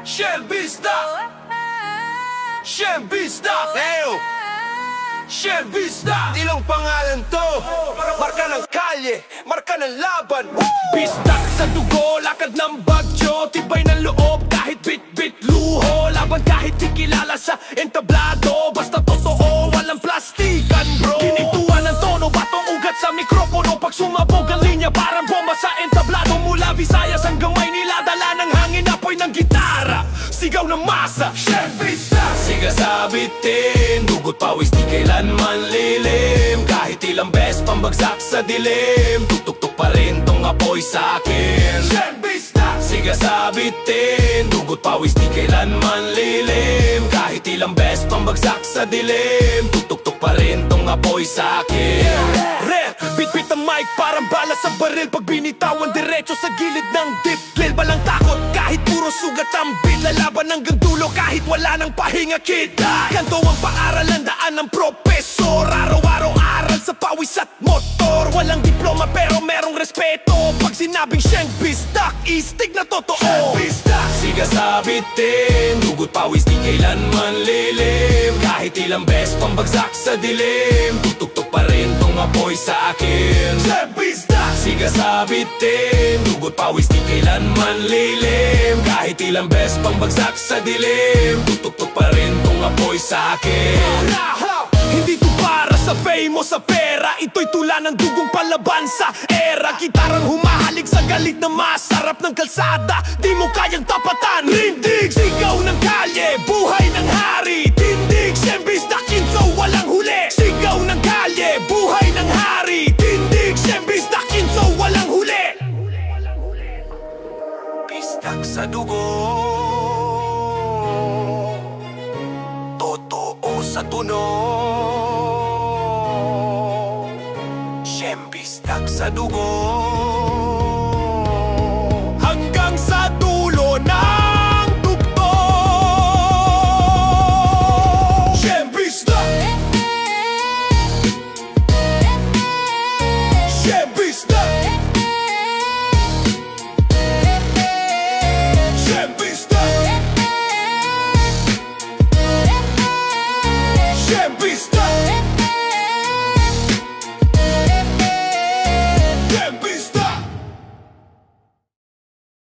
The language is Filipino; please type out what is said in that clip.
Shembista, Shembista, Shembista, ilang pangalan to? Marka ng kalye, marka ng laban. Bistak sa dugo, lakad ng bagyo, tibay ng loob kahit bit-bit luho. Laban kahit di kilala sa entablado, basta totoo, walang plastikan bro. Ginintuan ng tono, batong ugat sa mikropono. Pag sumabog ang linya, parang bomba sa entablado. Mula Visayas hanggang Maynila, dala ng hangin, apoy ng gitara, sigaw ng masa. Shembista, siga sa bitin, dugot pawis di kailanman lilim. Kahit ilang beses pambagsak sa dilim, tutok-tok pa rin tong apoy sa akin. Shembista, siga sa bitin, dugot pawis di kailanman lilim. Kahit ilang beses pambagsak sa dilim, tutok-tok pa rin tong apoy sa akin. Rep, bit-bit ang mic parang bala sa baril. Pag binitawan diretso sa gilid ng dip, lil balang takot kahit puro sugat ang beat. Lalaban hanggang dulo kahit wala nang pahinga kita. Ganto ang paaralan, daan ng profesor. Araw-araw aral sa pawis at motor. Walang diploma pero merong respeto. Pag sinabing Shembista, istig na totoo. Shembista, siga sa bitin, dugot pawis di kailanman lilim. Kahit ilang beses pambagsak sa dilim, tutok-tok pa rin tong apoy sa akin. Shembista, siga sa bitin, dugot pawis di kailanman lilim. Kahit ilang beses pambagsak sa dilim, tutok-tok pa rin tong apoy sa akin. Hindi to para sa fame o sa pera, ito'y tula ng dugong palaban sa era. Gitarang humahalik sa galit na masarap ng kalsada, di mo kayang tapatan. Rindig, sigaw ng kalye, buhay ng hari. Tindig, Shembista, kinso, walang huli. Sigaw ng kalye, buhay ng hari. Tindig, Shembista, kinso, walang huli. Bistak sa dugo, totoo sa tunog. Shembista sa dugo,